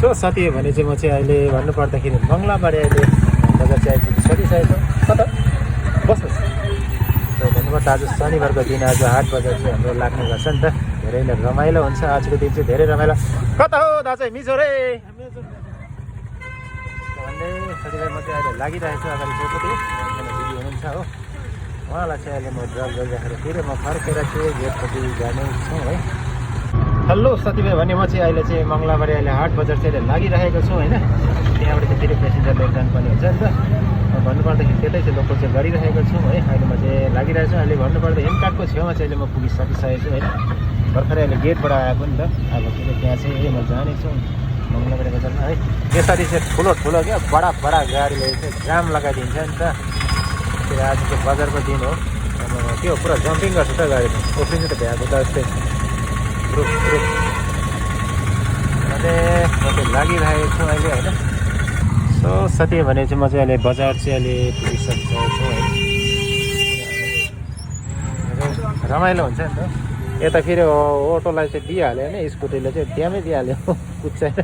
So साथी भने चाहिँ म चाहिँ अहिले भन्नुपर्दाखेरि मङ्गलाबारी अहिले बजार चाहिँ आइपुगिसकिसकेको कता बस्नुहोस्। सो भन्नुपर्दा आज शनिबारको दिन आज हाट बजार चाहिँ हाम्रो लाग्ने गर्छ नि त, धेरै नै रमाइलो हुन्छ। आजको दिन चाहिँ धेरै रमाइलो। कता हो दाजु मिजो रे भन्दै साथीभाइ म चाहिँ अहिले लागिरहेको छु। अगाडि जोपट्टि दिदी हुनुहुन्छ हो, उहाँलाई चाहिँ अहिले म ड्रप गरिराखेर फेरि म फर्केर चाहिँ गेटपट्टि जानेछु है। हेलो साथीभाइ भने म चाहिँ अहिले चाहिँ मङ्गलाबारी अहिले हाट बजार चाहिँ अहिले लागिरहेको छु होइन। त्यहाँबाट चाहिँ फेरि पेसेन्जर लिएर जानुपर्ने हुन्छ नि त। भन्नुपर्दाखेरि त्यतै चाहिँ लोकल चाहिँ गरिरहेको छु है। अहिले म चाहिँ लागिरहेको छु। अहिले भन्नुपर्दा हिमकाटको छेउमा चाहिँ अहिले म पुगिसकिसकेको छु होइन। भर्खरै अहिले गेटबाट आएको नि त। अब फेरि त्यहाँ चाहिँ म जानेछु मङ्गलाबारी बजारमा है। यसरी चाहिँ ठुलो ठुलो क्या बडा बडा गाडीले चाहिँ जाम लगाइदिन्छ नि त। फेरि आज चाहिँ बजारको दिन हो, अब के हो पुरा जम्पिङ गर्छ त गाडीमा, उफ्रिन्छ त भ्याएको त जस्तै ग्रुप ग्रुप। अहिले म चाहिँ लागिरहेको छु अहिले होइन। सो साथी भने चाहिँ म चाहिँ अहिले बजार चाहिँ अहिले पुगिसकेको छु है। रमाइलो हुन्छ नि त। यता फेरि अटोलाई चाहिँ दिइहाल्यो होइन, स्कुटीले चाहिँ ड्यामै दिइहाल्यो कुच्चाएर।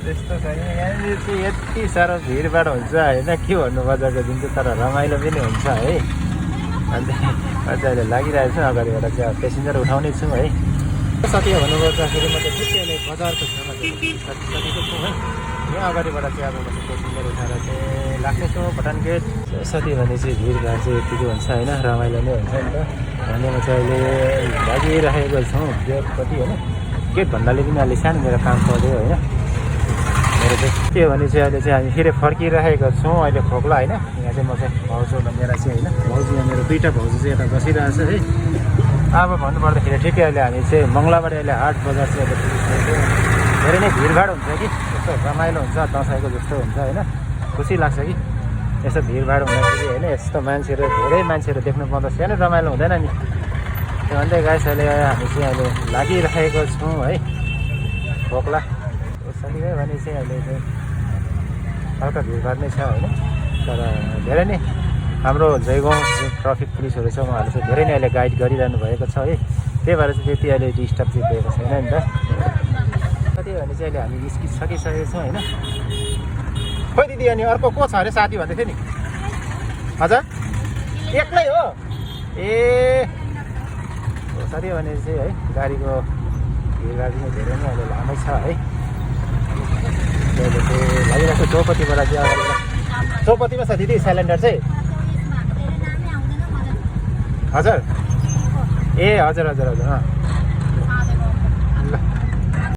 त्यस्तो छैन यहाँनिर चाहिँ यति साह्रो भिडभाड हुन्छ होइन, के भन्नु बजारको दिन चाहिँ, तर रमाइलो पनि हुन्छ है। अन्त अहिले लागिरहेको छु। अगाडिबाट चाहिँ पेसेन्जर उठाउने छु है। साथी भन्नुपर्दाखेरि म चाहिँ ठिकै अहिले बजारको छेउमा सकिसकेको छु है। यहाँ अगाडिबाट चाहिँ अब म चाहिँ पेसेन्जर उठाएर चाहिँ लाग्नेछु भटान गेट। साथी भने चाहिँ भिडभाड चाहिँ यतिकै हुन्छ होइन, रमाइलो नै हुन्छ नि त। भने म चाहिँ अहिले लागिरहेको छु गेटपट्टि होइन। गेट भन्नाले पनि अलि सानो मेरो काम पऱ्यो होइन। मेरो चाहिँ के भने चाहिँ अहिले चाहिँ हामी फेरि फर्किरहेको छौँ अहिले खोक्ला होइन। यहाँ चाहिँ म चाहिँ भाउजू भनेर चाहिँ होइन, भाउजू मेरो दुईवटा भाउजू चाहिँ यता बसिरहेको छ है। अब भन्नुपर्दाखेरि ठिकै अहिले हामी चाहिँ मङ्गलाबारी अहिले हाट बजार चाहिँ अहिले पुगिसकेको। धेरै नै भिडभाड हुन्छ कि, यस्तो रमाइलो हुन्छ, दसैँको जस्तो हुन्छ होइन। खुसी लाग्छ कि यस्तो भिडभाड हुँदाखेरि होइन। यस्तो मान्छेहरू धेरै मान्छेहरू देख्नु पाउँदा सानो रमाइलो हुँदैन नि। त्यो भन्दै गाइस अहिले हामी चाहिँ अहिले लागिरहेको छौँ है खोक्ला। साथीभाइ भने चाहिँ अहिले चाहिँ हल्का भिडभाड नै छ होइन। तर धेरै नै हाम्रो जयगाउँ ट्राफिक पुलिसहरू छ, उहाँहरू चाहिँ धेरै नै अहिले गाइड गरिरहनु भएको छ है। त्यही भएर चाहिँ त्यति अहिले डिस्टर्ब चाहिँ दिएको छैन नि त। त्यही भने चाहिँ अहिले हामी निस्किसकिसकेको छौँ होइन। खोइ दिदी अनि अर्को को छ अरे साथी भन्दै थियो नि? हजुर एक्लै हो ए साथी भने चाहिँ है गाडीको भिडभाड चाहिँ धेरै नै अहिले लामै छ है। अहिले चाहिँ लागिरहेको चौपतीबाट चाहिँ अगाडिबाट चौपतीमा छ दिदी सिलिन्डर चाहिँ। हजुर ए हजुर हजुर हजुर